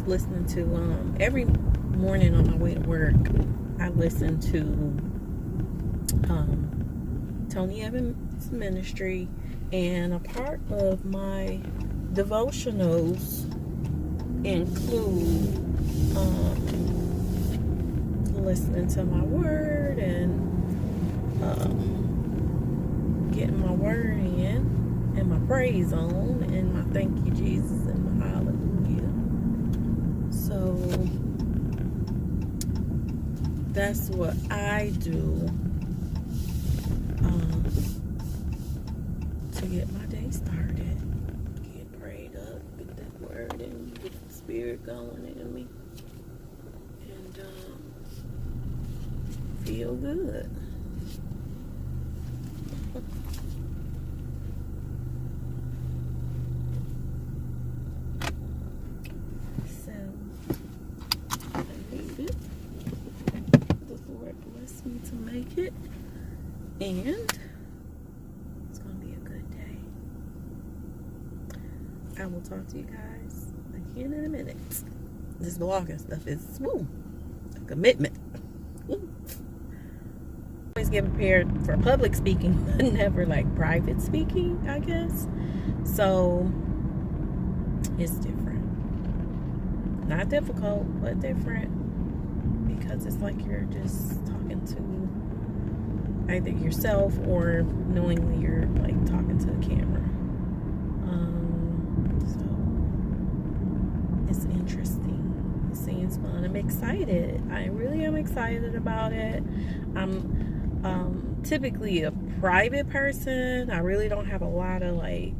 listening to every morning on my way to work. I listen to Tony Evans' ministry, and a part of my devotionals include listening to my word and getting my word in, and my praise on, and my thank you Jesus, and my hallelujah. So that's what I do to get my day started. Get prayed up, get that word in, get the spirit going in me, and feel good. So I made it. The Lord blessed me to make it, and it's gonna be a good day. I will talk to you guys again in a minute. This vlogging stuff is a commitment. Always get prepared for public speaking, but never like private speaking, I guess. So it's different. Not difficult, but different, because it's like you're just talking to either yourself or knowingly you're like talking to the camera. So it's interesting. It seems fun. I'm excited. I really am excited about it. I'm typically a private person. I really don't have a lot of like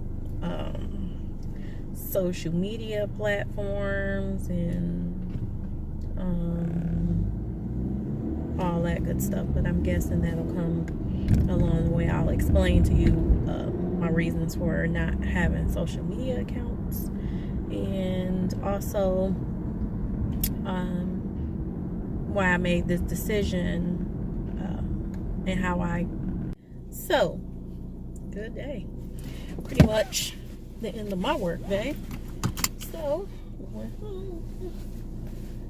social media platforms and all that good stuff, but I'm guessing that'll come along the way. I'll explain to you my reasons for not having social media accounts, and also why I made this decision, and how so good day, pretty much the end of my work day. So I went home.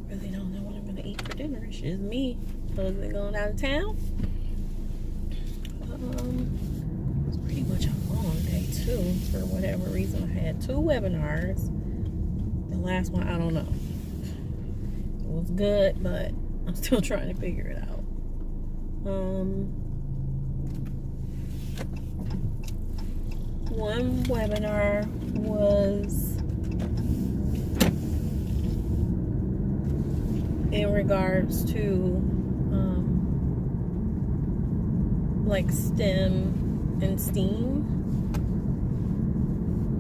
Really don't know what I'm gonna eat for dinner. It's just me, husband going out of town. It's pretty much a long day too. For whatever reason, I had 2 webinars. The last one, I don't know. It was good, but I'm still trying to figure it out. One webinar was in regards to like STEM and STEAM,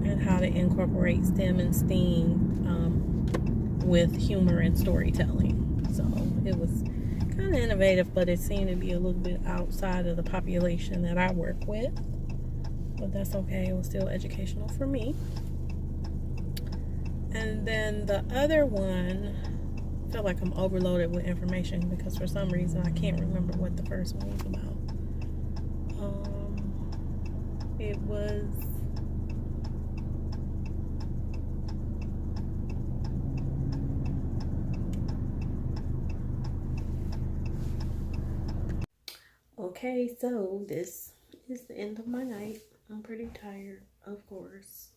and how to incorporate STEM and STEAM with humor and storytelling. So it was kind of innovative, but it seemed to be a little bit outside of the population that I work with, but that's okay. It was still educational for me. And then the other one, I feel like I'm overloaded with information because for some reason I can't remember what the first one was about. It was okay, so this is the end of my night. I'm pretty tired, of course.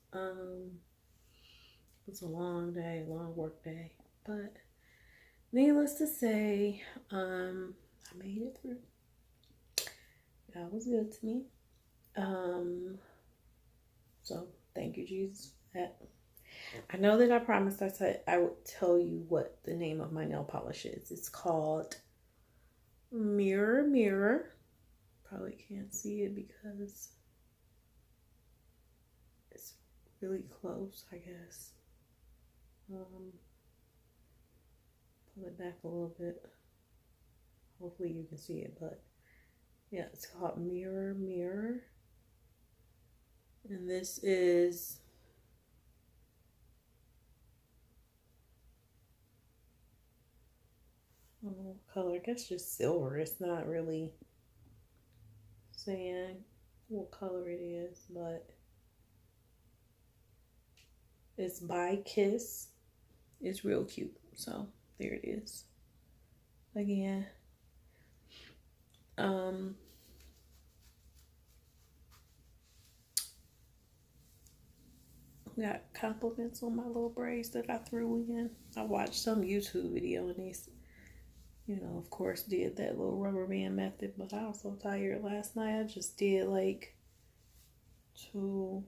It's a long day, long work day, but needless to say, I made it through. God was good to me. So thank you, Jesus, for that. I know that I promised I said I would tell you what the name of my nail polish is. It's called Mirror Mirror. Probably can't see it because it's really close, I guess. Pull it back a little bit. Hopefully you can see it, but yeah, it's called Mirror Mirror. And this is color, I guess just silver. It's not really saying what color it is, but it's by Kiss. It's real cute. So there it is. Again. Got compliments on my little braids that I threw in. I watched some YouTube video and they, you know, of course, did that little rubber band method. But I was so tired last night. I just did like 2,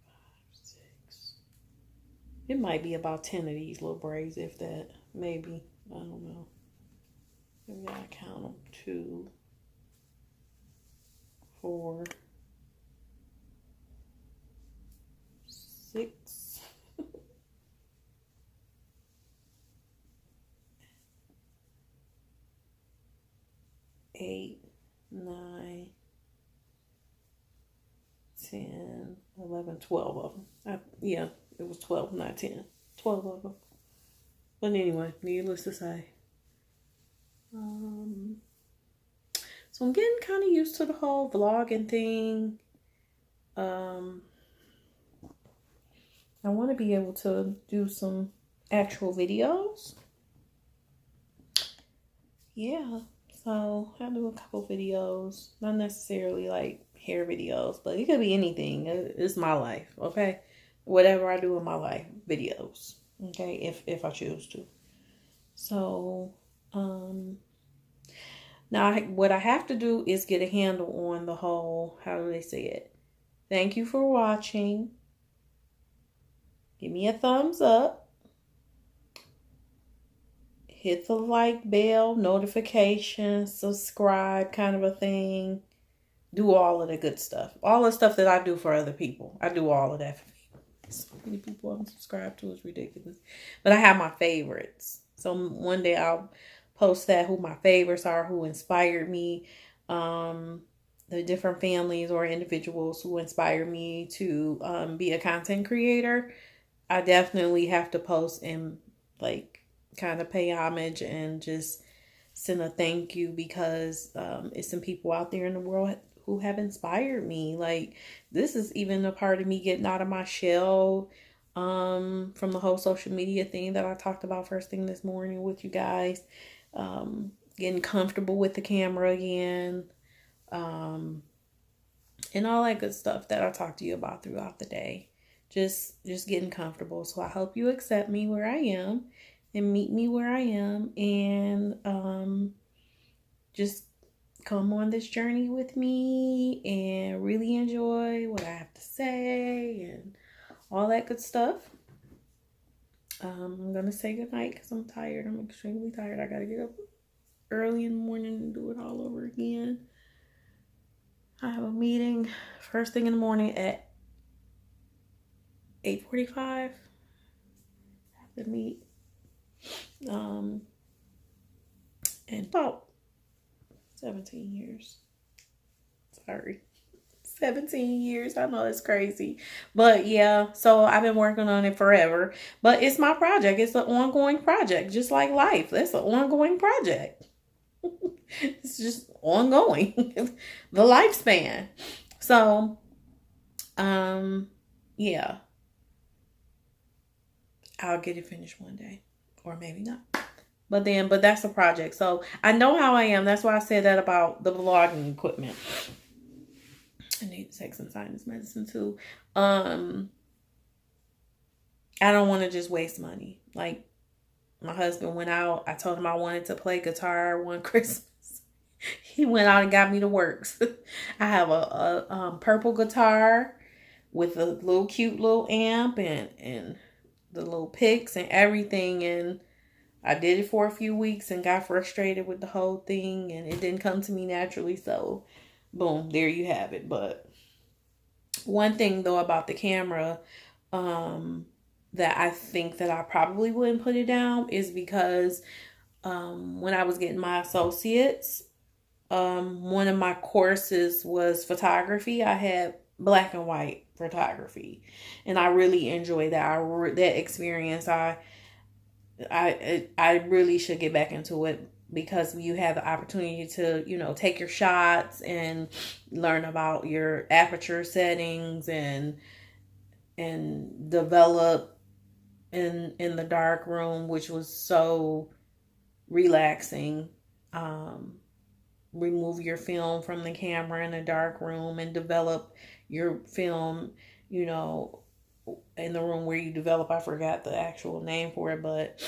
5, 6. It might be about 10 of these little braids, if that. Maybe. I don't know. Maybe I count them. 2, 4, 6. 8, 9, 10, 11, 12 of them. Yeah, it was 12, not 10. 12 of them. But anyway, needless to say. So I'm getting kind of used to the whole vlogging thing. I want to be able to do some actual videos. Yeah, so I'll do a couple videos. Not necessarily like hair videos, but it could be anything. It's my life, okay? Whatever I do in my life, videos, okay? If I choose to. So, now what I have to do is get a handle on the whole, how do they say it? Thank you for watching. Give me a thumbs up. Hit the like bell, notification, subscribe, kind of a thing. Do all of the good stuff. All the stuff that I do for other people. I do all of that for people. So many people I'm subscribed to. It's ridiculous. But I have my favorites. So one day I'll post that, who my favorites are, who inspired me. The different families or individuals who inspired me to be a content creator. I definitely have to post and like kind of pay homage and just send a thank you, because it's some people out there in the world who have inspired me. Like, this is even a part of me getting out of my shell from the whole social media thing that I talked about first thing this morning with you guys. Getting comfortable with the camera again, and all that good stuff that I talked to you about throughout the day. Just getting comfortable. So I hope you accept me where I am and meet me where I am, and just come on this journey with me and really enjoy what I have to say and all that good stuff. I'm gonna say goodnight because I'm tired. I'm extremely tired. I gotta get up early in the morning and do it all over again. I have a meeting first thing in the morning at 8:45. I have to meet in about 17 years. Sorry. 17 years. I know it's crazy. But yeah, so I've been working on it forever. But it's my project. It's an ongoing project. Just like life. That's an ongoing project. It's just ongoing. The lifespan. So, yeah. I'll get it finished one day. Or maybe not. But that's a project. So I know how I am. That's why I said that about the vlogging equipment. I need to take some sinus medicine too. I don't want to just waste money. Like, my husband went out. I told him I wanted to play guitar one Christmas. He went out and got me the works. I have a purple guitar with a little cute little amp and the little picks and everything. And I did it for a few weeks and got frustrated with the whole thing, and it didn't come to me naturally. So boom, there you have it. But one thing though about the camera, that I think that I probably wouldn't put it down is because when I was getting my associates, one of my courses was photography. I had black and white photography, and I really enjoyed that. That experience. I really should get back into it, because you have the opportunity to, you know, take your shots and learn about your aperture settings and and develop in the dark room, which was so relaxing. Remove your film from the camera in a dark room and develop your film, you know, in the room where you develop. I forgot the actual name for it, but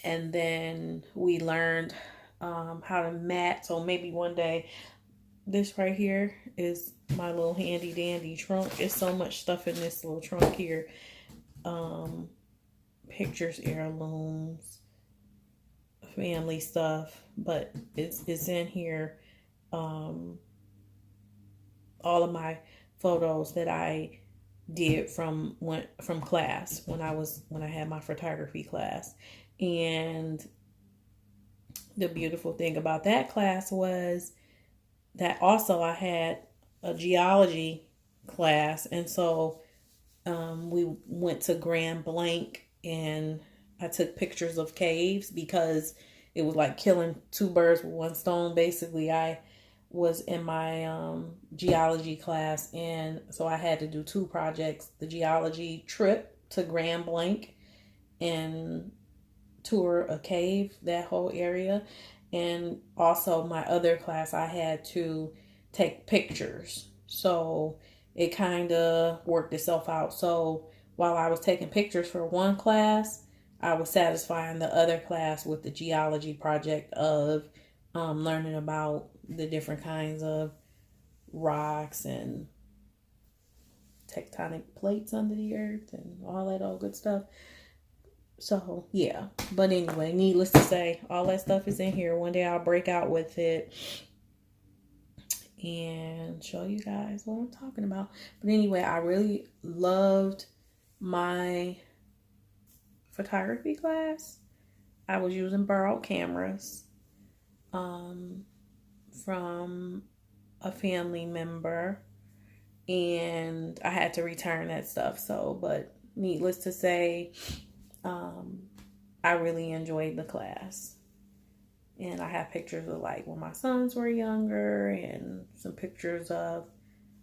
and then we learned how to mat. So maybe one day, this right here is my little handy dandy trunk. There's so much stuff in this little trunk here. Pictures, heirlooms, family stuff, but it's in here. All of my photos that I did from class when I had my photography class. And the beautiful thing about that class was that also I had a geology class, and so we went to Grand Blanc, and I took pictures of caves because it was like killing two birds with one stone. Basically, I was in my geology class, and so I had to do two projects: the geology trip to Grand Blanc and tour a cave, that whole area, and also my other class I had to take pictures. So it kind of worked itself out. So while I was taking pictures for one class, I was satisfying the other class with the geology project of learning about the different kinds of rocks and tectonic plates under the earth and all that old good stuff. So yeah, but anyway, needless to say, all that stuff is in here. One day I'll break out with it and show you guys what I'm talking about. But anyway, I really loved my photography class. I was using borrowed cameras from a family member, and I had to return that stuff. So, but needless to say, I really enjoyed the class. And I have pictures of like when my sons were younger, and some pictures of,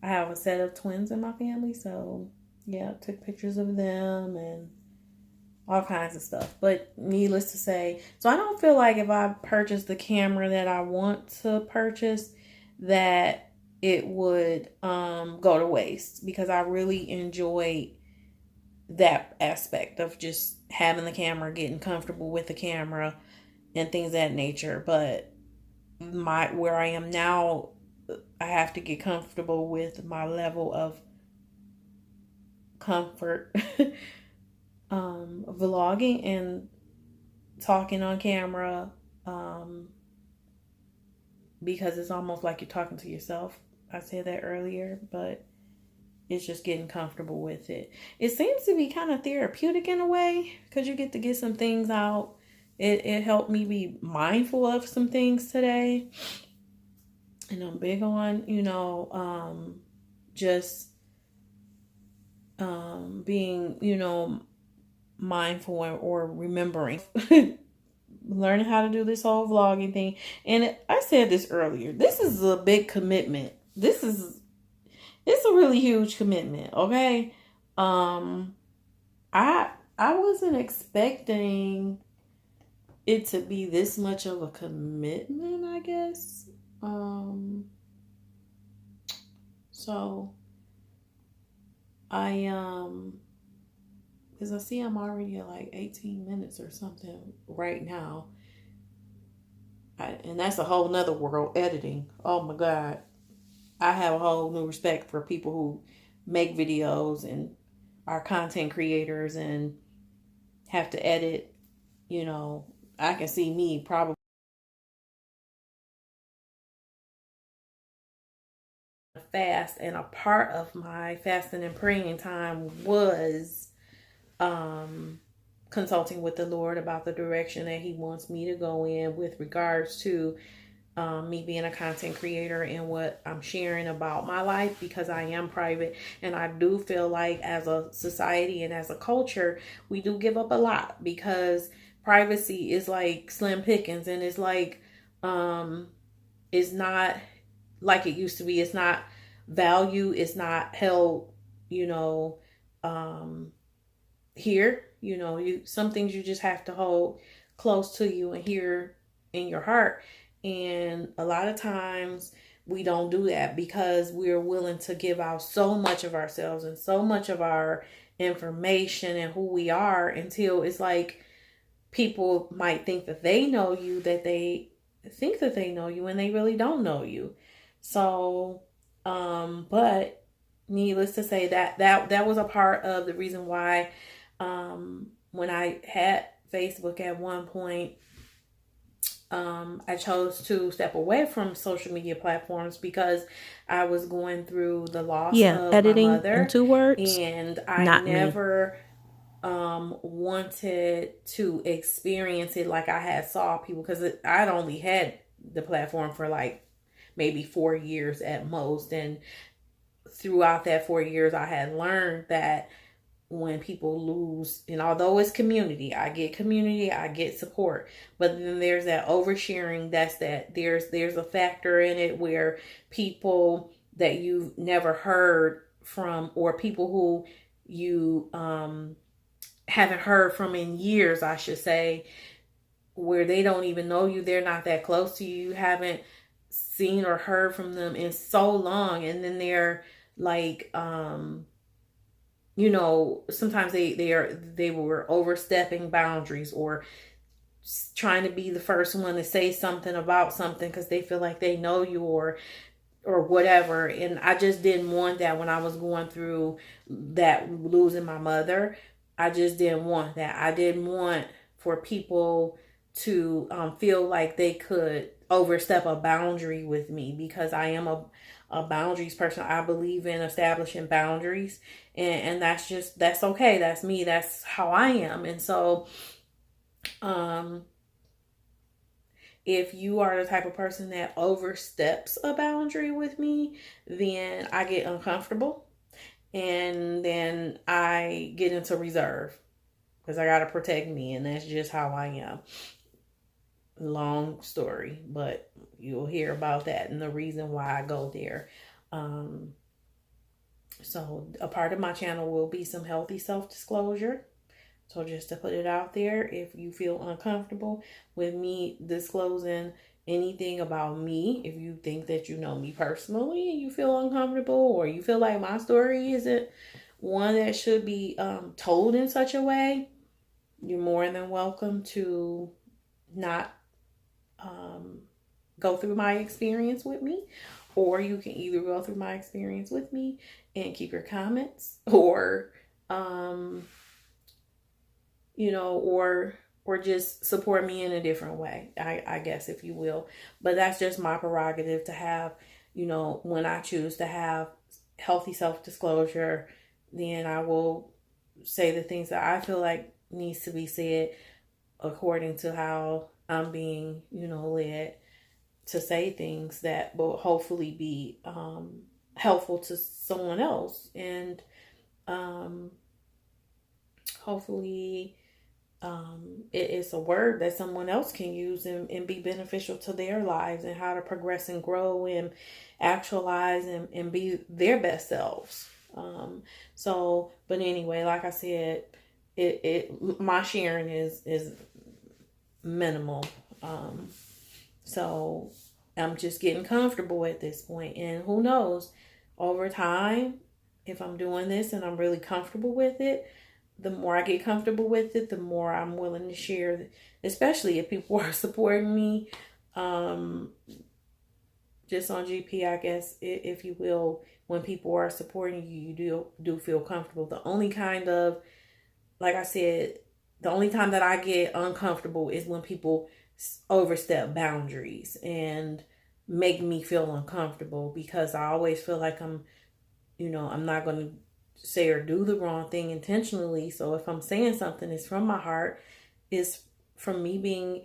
I have a set of twins in my family. So yeah, took pictures of them and all kinds of stuff. But needless to say, so I don't feel like if I purchase the camera that I want to purchase, that it would go to waste, because I really enjoyed that aspect of just having the camera, getting comfortable with the camera and things of that nature. But where I am now, I have to get comfortable with my level of comfort vlogging and talking on camera, because it's almost like you're talking to yourself. I said that earlier, but it's just getting comfortable with it. It seems to be kind of therapeutic in a way, because you get to get some things out. It helped me be mindful of some things today. And I'm big on, just being, mindful or remembering. Learning how to do this whole vlogging thing. And I said this earlier. This is a big commitment. It's a really huge commitment, okay? I wasn't expecting it to be this much of a commitment, I guess. So because I see I'm already at like 18 minutes or something right now. And that's a whole nother world, editing. Oh my God. I have a whole new respect for people who make videos and are content creators and have to edit. I can see me probably fast, and a part of my fasting and praying time was consulting with the Lord about the direction that He wants me to go in with regards to me being a content creator and what I'm sharing about my life, because I am private. And I do feel like as a society and as a culture, we do give up a lot, because privacy is like slim pickings, and it's like it's not like it used to be. It's not value. It's not held, hear. You know, some things you just have to hold close to you and hear in your heart. And a lot of times we don't do that because we're willing to give out so much of ourselves and so much of our information and who we are, until it's like people might think that they know you, that they think that they know you, and they really don't know you. So, but needless to say, that was a part of the reason why, when I had Facebook at one point, I chose to step away from social media platforms because I was going through the loss of editing my mother. in 2 words, and I never wanted to experience it like I had saw people, because I'd only had the platform for like maybe 4 years at most, and throughout that 4 years I had learned that when people lose, and although it's community, I get support, but then there's that oversharing. There's a factor in it where people that you've never heard from, or people who you haven't heard from in years, I should say, where they don't even know you, they're not that close to you, you haven't seen or heard from them in so long, and then they're like, you know, sometimes they were overstepping boundaries, or trying to be the first one to say something about something because they feel like they know you, or whatever. And I just didn't want that when I was going through that, losing my mother. I just didn't want that. I didn't want for people to feel like they could overstep a boundary with me, because I am a boundaries person. I believe in establishing boundaries, and that's okay. That's me. That's how I am. And so, if you are the type of person that oversteps a boundary with me, then I get uncomfortable, and then I get into reserve because I got to protect me, and that's just how I am. Long story, but you'll hear about that and the reason why I go there. So a part of my channel will be some healthy self-disclosure. So just to put it out there, if you feel uncomfortable with me disclosing anything about me, if you think that you know me personally and you feel uncomfortable, or you feel like my story isn't one that should be told in such a way, you're more than welcome to not go through my experience with me, or you can either go through my experience with me and keep your comments, or you know, or just support me in a different way, I guess, if you will. But that's just my prerogative to have, you know, when I choose to have healthy self-disclosure, then I will say the things that I feel like needs to be said according to how I'm being, you know, led to say things that will hopefully be helpful to someone else, and hopefully it's a word that someone else can use and be beneficial to their lives, and how to progress and grow and actualize and be their best selves. So, but anyway, like I said, my sharing is minimal. So I'm just getting comfortable at this point, and who knows, over time, if I'm doing this and I'm really comfortable with it, the more I get comfortable with it, the more I'm willing to share, especially if people are supporting me, just on GP, I guess, if you will. When people are supporting you, you do feel comfortable. The only kind of, like I said, the only time that I get uncomfortable is when people overstep boundaries and make me feel uncomfortable, because I always feel like I'm not going to say or do the wrong thing intentionally. So if I'm saying something, it's from my heart, it's from me being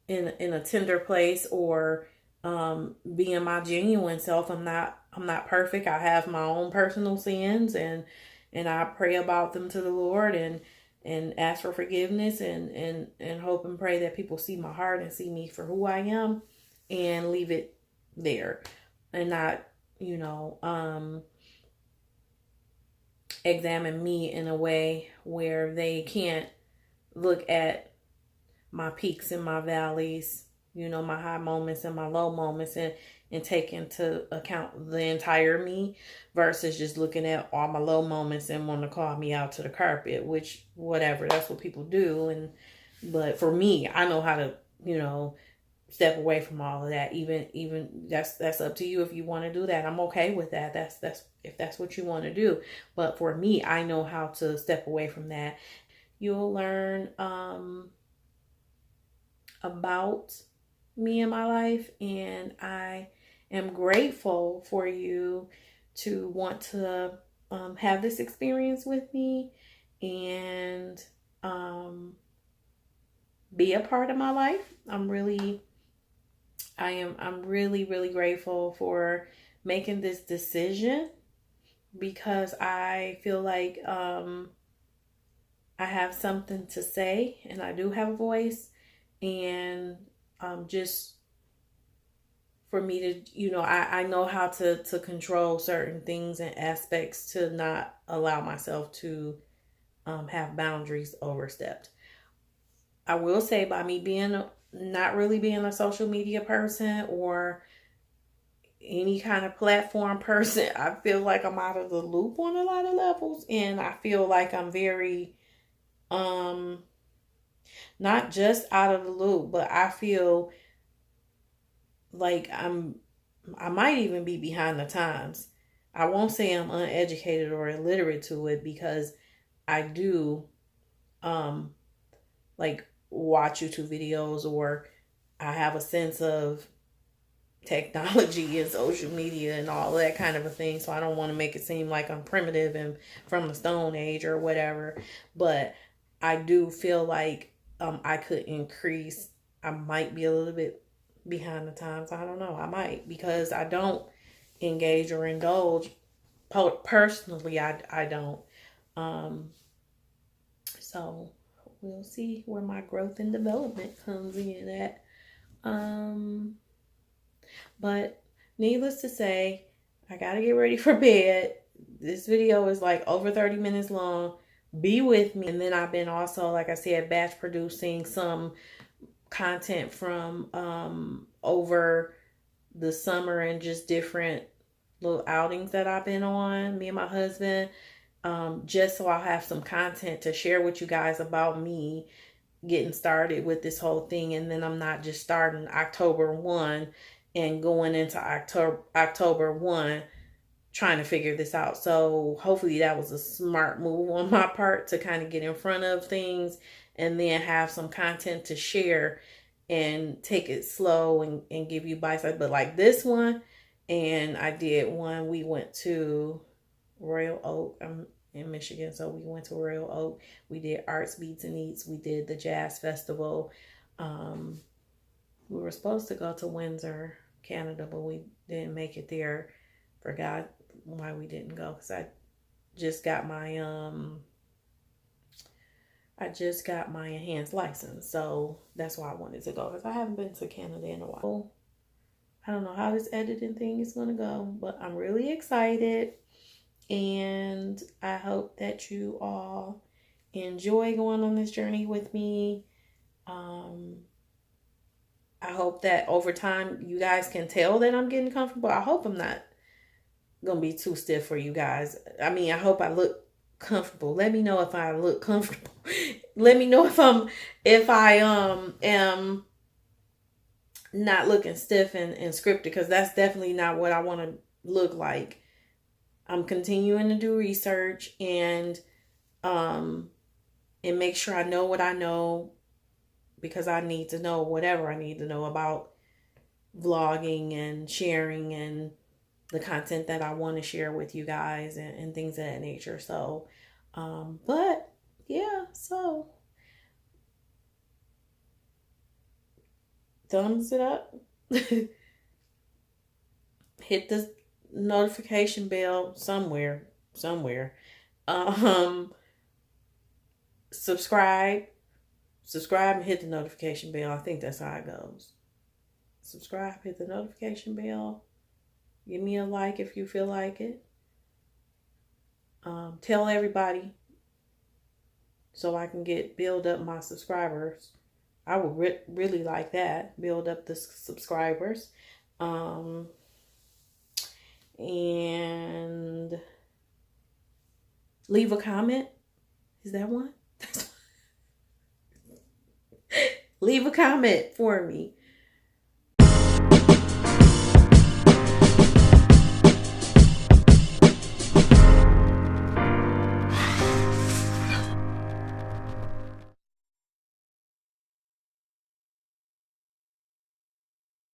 in a tender place, or being my genuine self. I'm not perfect. I have my own personal sins, and I pray about them to the Lord, and ask for forgiveness, and hope and pray that people see my heart and see me for who I am, and leave it there, and not, examine me in a way where they can't look at my peaks and my valleys, you know, my high moments and my low moments, and take into account the entire me versus just looking at all my low moments and want to call me out to the carpet, which whatever, that's what people do. But for me, I know how to, you know, step away from all of that. Even that's up to you if you want to do that. I'm okay with that. That's if that's what you want to do. But for me, I know how to step away from that. You'll learn about me and my life, and I am grateful for you to want to have this experience with me and be a part of my life. I'm really grateful for making this decision, because I feel like I have something to say, and I do have a voice, and just for me to, you know, I know how to control certain things and aspects to not allow myself to have boundaries overstepped. I will say, by me not really being a social media person or any kind of platform person, I feel like I'm out of the loop on a lot of levels, and I feel like I'm very not just out of the loop, but I feel like I might even be behind the times. I won't say I'm uneducated or illiterate to it, because I do like watch YouTube videos, or I have a sense of technology and social media and all that kind of a thing. So I don't want to make it seem like I'm primitive and from the Stone Age or whatever. But I do feel like I could increase. I might be a little bit behind the times. I don't know. I might, because I don't engage or indulge. Personally, I don't. So we'll see where my growth and development comes in at. But needless to say, I gotta get ready for bed. This video is like over 30 minutes long. Be with me. And then I've been also, like I said, batch producing some content from over the summer, and just different little outings that I've been on, me and my husband, just so I'll have some content to share with you guys about me getting started with this whole thing. And then I'm not just starting October 1 and going into October 1 trying to figure this out. So hopefully that was a smart move on my part, to kind of get in front of things and then have some content to share and take it slow and give you bites. But like this one, and I did one, we went to Royal Oak. I'm in Michigan, so we went to Royal Oak. We did Arts, Beats, and Eats. We did the Jazz Festival. We were supposed to go to Windsor, Canada, but we didn't make it there. Forgot why we didn't go, because I just got my enhanced license, so that's why I wanted to go, because I haven't been to Canada in a while. I don't know how this editing thing is gonna go, but I'm really excited, and I hope that you all enjoy going on this journey with me. I hope that over time you guys can tell that I'm getting comfortable. I hope I'm not gonna be too stiff for you guys. I mean, I hope I look comfortable. Let me know if I look comfortable. Let me know if I am not looking stiff and scripted, because that's definitely not what I want to look like. I'm continuing to do research and make sure I know what I know, because I need to know whatever I need to know about vlogging and sharing and the content that I want to share with you guys, and things of that nature. So, but yeah, so thumbs it up. Hit the notification bell somewhere. Subscribe and hit the notification bell. I think that's how it goes. Subscribe, hit the notification bell. Give me a like if you feel like it. Tell everybody so I can build up my subscribers. I would really like that. Build up the subscribers. And leave a comment. Is that one? Leave a comment for me.